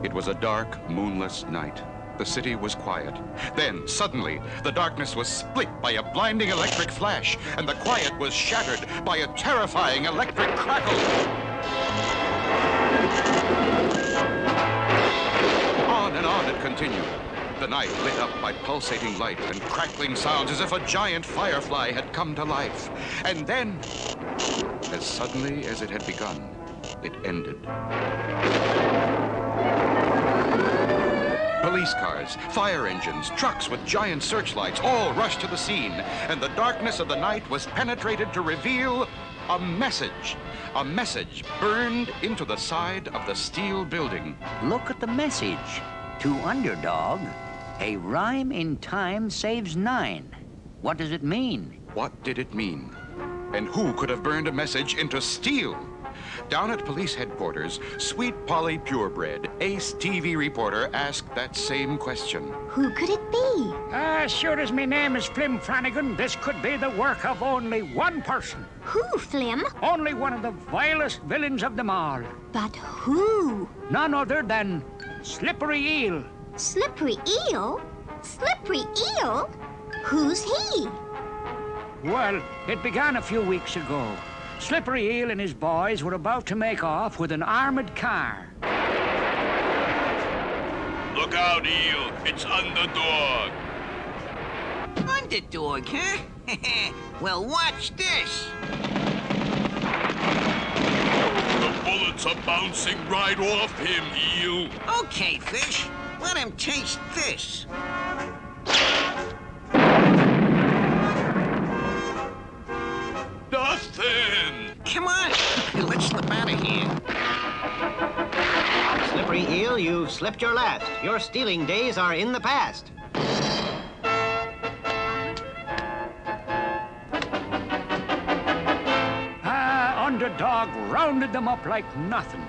It was a dark, moonless night. The city was quiet. Then, suddenly, the darkness was split by a blinding electric flash, and the quiet was shattered by a terrifying electric crackle. On and on it continued. The night lit up by pulsating light and crackling sounds as if a giant firefly had come to life. And then, as suddenly as it had begun, it ended. Police cars, fire engines, trucks with giant searchlights all rushed to the scene, and the darkness of the night was penetrated to reveal a message. A message burned into the side of the steel building. Look at the message. To Underdog, a rhyme in time saves 9. What does it mean? What did it mean? And who could have burned a message into steel? Down at police headquarters, Sweet Polly Purebred, ace TV reporter, asked that same question. Who could it be? Sure as my name is Flim Flanagan, this could be the work of only one person. Who, Flim? Only one of the vilest villains of them all. But who? None other than Slippery Eel. Slippery Eel? Slippery Eel? Who's he? Well, it began a few weeks ago. Slippery Eel and his boys were about to make off with an armored car. Look out, Eel. It's Underdog. Underdog, huh? Well, watch this. The bullets are bouncing right off him, Eel. Okay, Fish. Let him taste this. Nothing. Come on. Let's slip out of here. Slippery Eel, you've slipped your last. Your stealing days are in the past. Underdog rounded them up like nothing.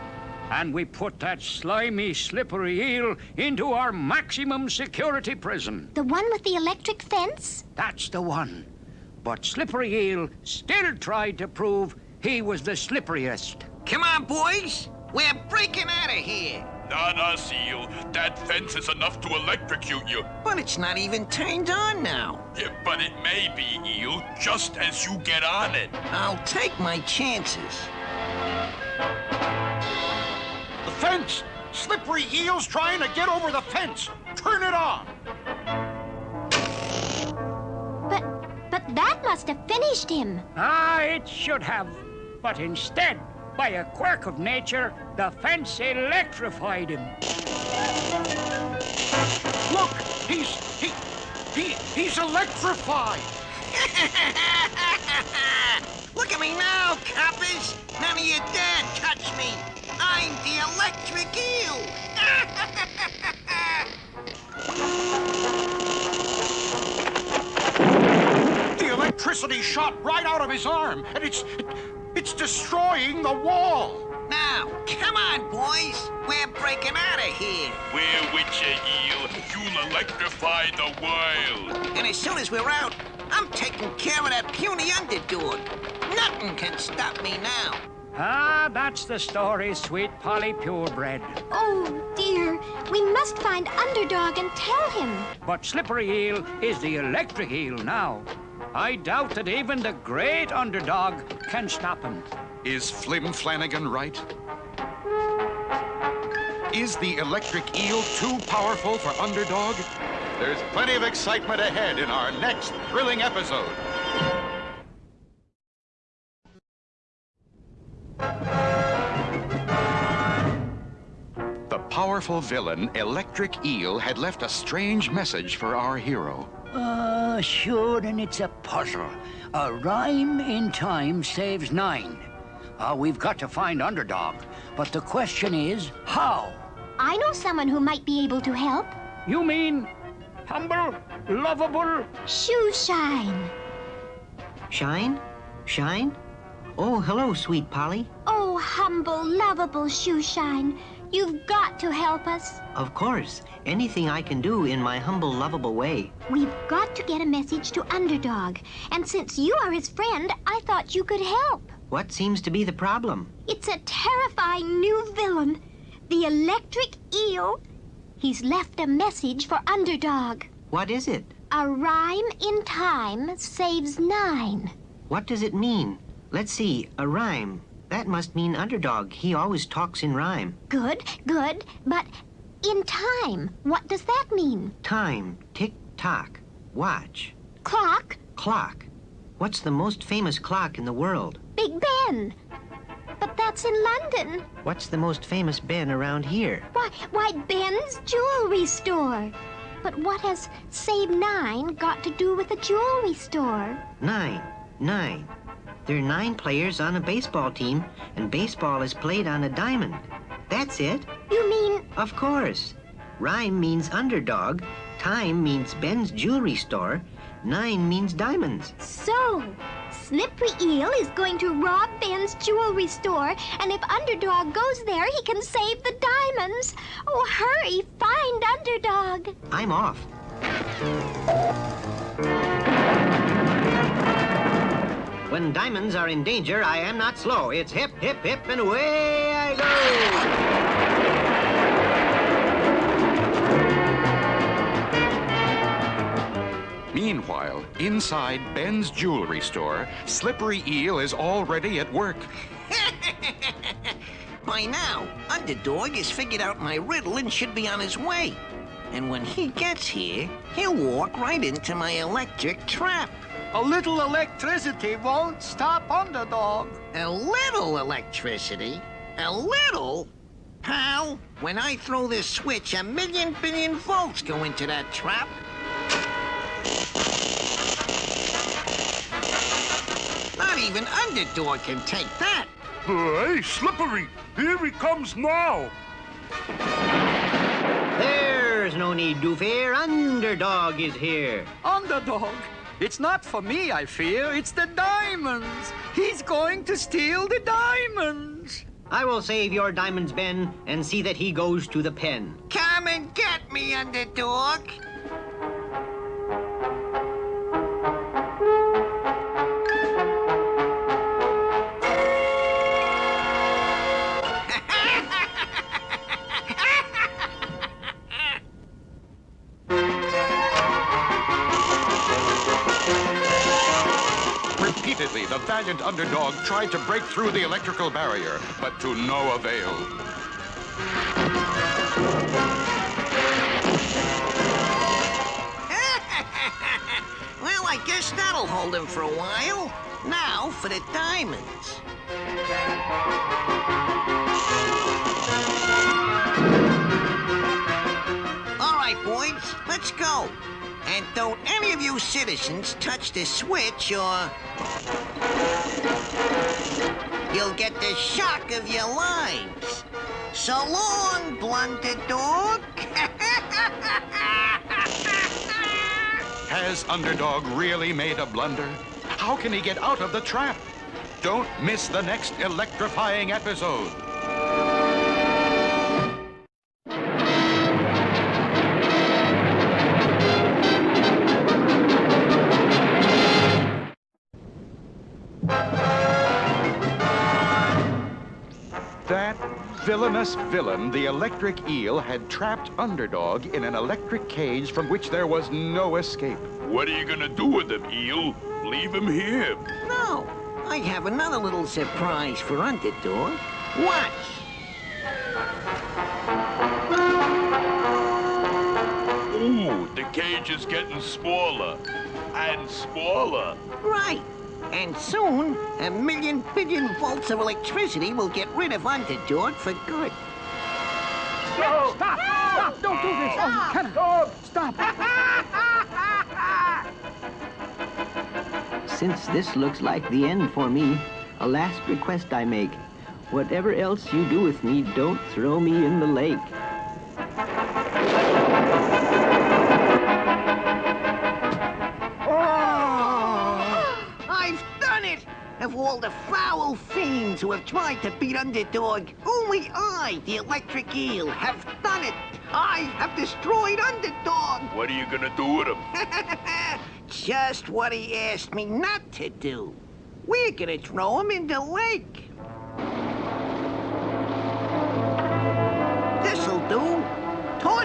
And we put that slimy, slippery eel into our maximum security prison. The one with the electric fence? That's the one. But Slippery Eel still tried to prove he was the slipperiest. Come on, boys. We're breaking out of here. Not us, Eel. That fence is enough to electrocute you. But it's not even turned on now. Yeah, but it may be, Eel, just as you get on it. I'll take my chances. The fence! Slippery Eel's trying to get over the fence! Turn it on! But that must have finished him. It should have. But instead, by a quirk of nature, the fence electrified him. Look! He's electrified! Look at me now, coppers! None of you dare touch me! I'm the electric eel! The electricity shot right out of his arm, and it's destroying the wall! Now, come on, boys! We're breaking out of here! We're with you, Eel. You'll electrify the world. And as soon as we're out, I'm taking care of that puny Underdog. Nothing can stop me now. That's the story, Sweet Polly Purebred. Oh, dear. We must find Underdog and tell him. But Slippery Eel is the electric eel now. I doubt that even the great Underdog can stop him. Is Flim Flanagan right? Is the electric eel too powerful for Underdog? There's plenty of excitement ahead in our next thrilling episode. The powerful villain, Electric Eel, had left a strange message for our hero. Sure, and it's a puzzle. A rhyme in time saves 9. We've got to find Underdog, but the question is, how? I know someone who might be able to help. You mean humble, lovable? Shoe Shine. Shine? Shine? Oh, hello, Sweet Polly. Oh, humble, lovable Shoe Shine. You've got to help us. Of course. Anything I can do in my humble, lovable way. We've got to get a message to Underdog. And since you are his friend, I thought you could help. What seems to be the problem? It's a terrifying new villain. The electric eel. He's left a message for Underdog. What is it? A rhyme in time saves 9. What does it mean? Let's see, a rhyme. That must mean Underdog. He always talks in rhyme. Good, good. But in time, what does that mean? Time, tick-tock. Watch. Clock? Clock. What's the most famous clock in the world? Big Ben. But that's in London. What's the most famous Ben around here? Why, Ben's jewelry store. But what has Save 9 got to do with a jewelry store? 9. There are 9 players on a baseball team, and baseball is played on a diamond. That's it. You mean... Of course. Rhyme means Underdog, time means Ben's jewelry store, 9 means diamonds. So, Slippery Eel is going to rob Ben's jewelry store, and if Underdog goes there, he can save the diamonds. Oh, hurry, find Underdog. I'm off. When diamonds are in danger, I am not slow. It's hip, hip, hip, and away I go! Meanwhile, inside Ben's jewelry store, Slippery Eel is already at work. By now, Underdog has figured out my riddle and should be on his way. And when he gets here, he'll walk right into my electric trap. A little electricity won't stop Underdog. A little electricity? A little? Pal, when I throw this switch, 1,000,000 billion volts go into that trap. Not even Underdog can take that. Hey, Slippery, here he comes now. There's no need to fear. Underdog is here. Underdog? It's not for me, I fear. It's the diamonds. He's going to steal the diamonds. I will save your diamonds, Ben, and see that he goes to the pen. Come and get me, Underdog. Repeatedly, the valiant Underdog tried to break through the electrical barrier, but to no avail. Well, I guess that'll hold him for a while. Now for the diamonds. All right, boys, let's go. And don't any of you citizens touch the switch or you'll get the shock of your lives. So long, blunted dog. Has Underdog really made a blunder? How can he get out of the trap? Don't miss the next electrifying episode. That villainous villain, the electric eel, had trapped Underdog in an electric cage from which there was no escape. What are you gonna do with him, Eel? Leave him here. No, I have another little surprise for Underdog. Watch. Ooh, the cage is getting smaller and smaller. Right. And soon, 1,000,000 billion volts of electricity will get rid of Underdog for good. Stop! Stop! Don't do this! Oh, you cannot! Stop! Since this looks like the end for me, a last request I make. Whatever else you do with me, don't throw me in the lake. Of all the foul fiends who have tried to beat Underdog, only I, the electric eel, have done it. I have destroyed Underdog. What are you gonna do with him? Just what he asked me not to do. We're gonna throw him in the lake.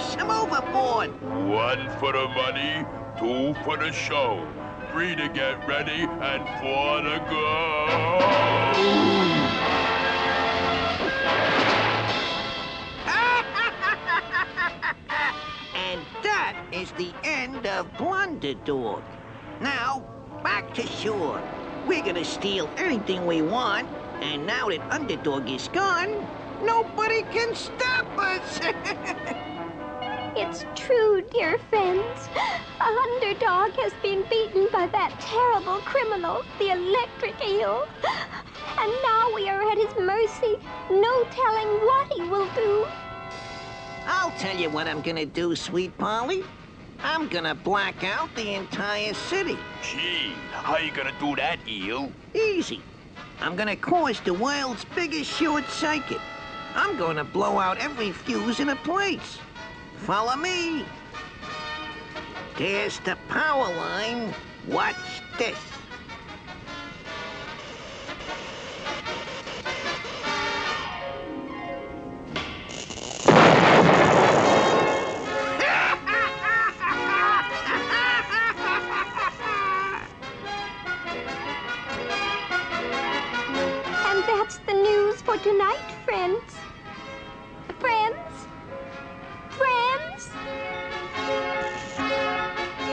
toss him overboard. 1 for the money, 2 for the show. 3 to get ready, and 4 to go. And that is the end of Underdog. Now, back to shore. We're gonna steal anything we want, and now that Underdog is gone, nobody can stop us. It's true, dear friends. Underdog has been beaten by that terrible criminal, the electric eel. And now we are at his mercy. No telling what he will do. I'll tell you what I'm gonna do, sweet Polly. I'm gonna black out the entire city. Gee, how you gonna do that, Eel? Easy. I'm gonna cause the world's biggest short circuit. I'm gonna blow out every fuse in the place. Follow me. There's the power line. Watch this. And that's the news for tonight, friends. Friends? Friends?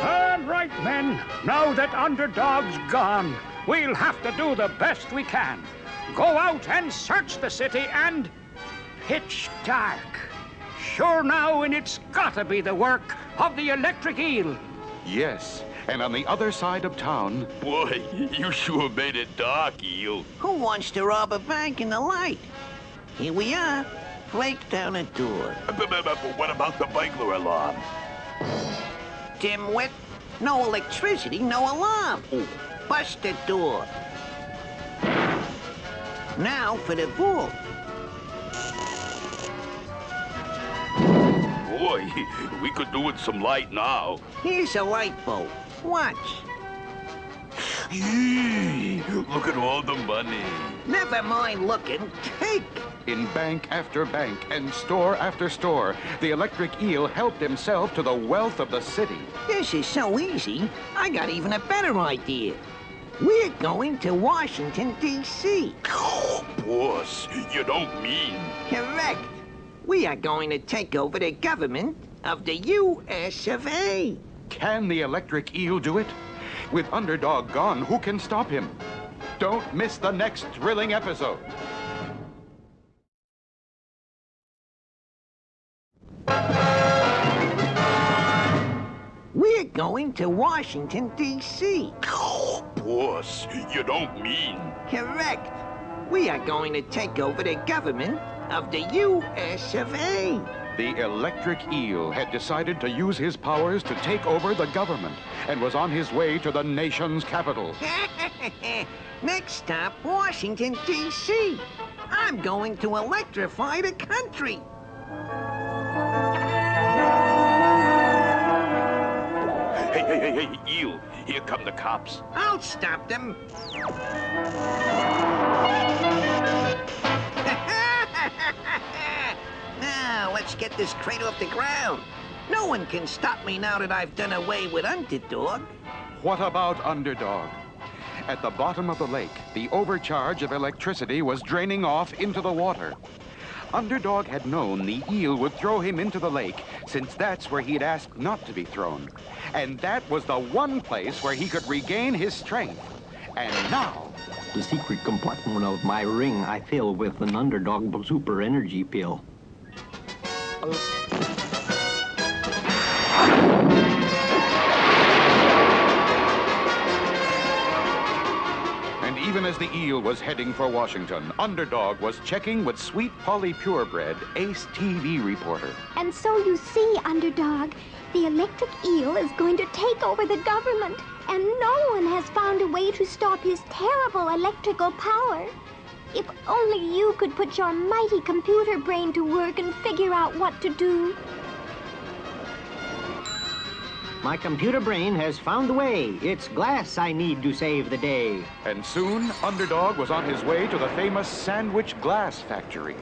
All right, men. Now that Underdog's gone, we'll have to do the best we can. Go out and search the city and... pitch dark. Sure now, and it's gotta be the work of the electric eel. Yes, and on the other side of town, Boy, you sure made it dark, Eel. Who wants to rob a bank in the light? Here we are. Break down a door. But what about the burglar alarm? Dimwit. No electricity, no alarm. Bust the door. Now for the vault. Boy, we could do with some light now. Here's a light bulb. Watch. Yee, look at all the money. Never mind looking. Take. in bank after bank and store after store, the electric eel helped himself to the wealth of the city. This is so easy, I got even a better idea. We're going to Washington, D.C. Boss, you don't mean... Correct. We are going to take over the government of the U.S. of A. Can the electric eel do it? With Underdog gone, who can stop him? Don't miss the next thrilling episode. We're going to Washington, D.C. Boss, you don't mean... Correct. We are going to take over the government of the U.S. of A. The electric eel had decided to use his powers to take over the government and was on his way to the nation's capital. Next stop, Washington, D.C. I'm going to electrify the country. Hey, Eel, here come the cops. I'll stop them. Now, let's get this crate off the ground. No one can stop me now that I've done away with Underdog. What about Underdog? At the bottom of the lake, the overcharge of electricity was draining off into the water. Underdog had known the eel would throw him into the lake, since that's where he'd asked not to be thrown. And that was the one place where he could regain his strength. And now... The secret compartment of my ring I fill with an Underdog super energy pill. And even as the eel was heading for Washington, Underdog was checking with Sweet Polly Purebred, Ace TV reporter. And so you see, Underdog, the electric eel is going to take over the government, and no one has found a way to stop his terrible electrical power. If only you could put your mighty computer brain to work and figure out what to do. My computer brain has found the way. It's glass I need to save the day. And soon, Underdog was on his way to the famous sandwich glass factory.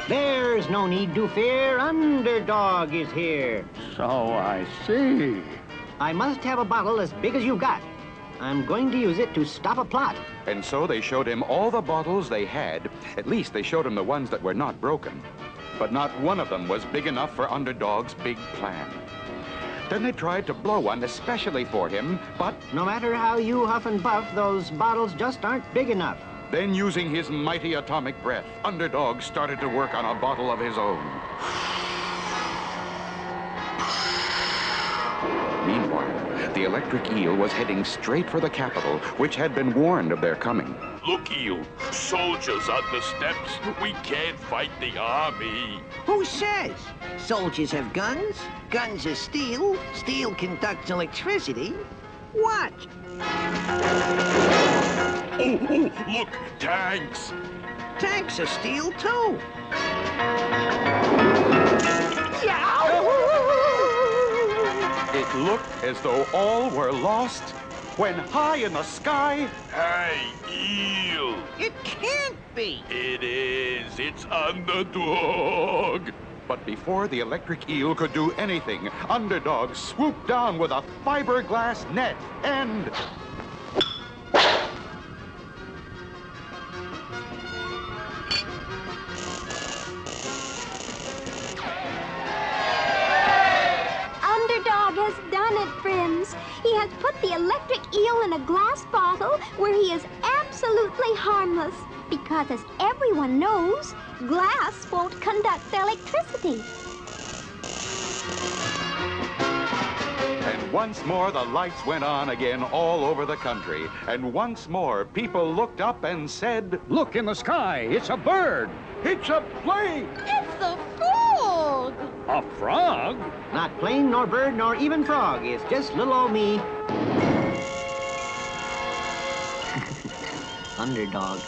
There's no need to fear. Underdog is here. So I see. I must have a bottle as big as you've got. I'm going to use it to stop a plot. And so they showed him all the bottles they had. At least they showed him the ones that were not broken. But not one of them was big enough for Underdog's big plan. Then they tried to blow one especially for him, but No matter how you huff and puff, those bottles just aren't big enough. then using his mighty atomic breath, Underdog started to work on a bottle of his own. Meanwhile, the electric eel was heading straight for the capital, which had been warned of their coming. Look, Eel, soldiers on the steps. We can't fight the army. Who says? Soldiers have guns. Guns are steel. Steel conducts electricity. Watch. Oh, look, tanks. Tanks are steel, too. It looked as though all were lost when high in the sky, Hey, Eel. It can't be. It is. It's Underdog. but before the electric eel could do anything, Underdog swooped down with a fiberglass net and... Underdog has done it, friends. He has put the electric eel in a glass bottle where he is absolutely harmless. Because as everyone knows, glass won't conduct electricity. And once more the lights went on again all over the country. And once more people looked up and said, Look in the sky. It's a bird. "It's a plane!" It's the frog! A frog? Not plane, nor bird, nor even frog. It's just little old me. Underdog.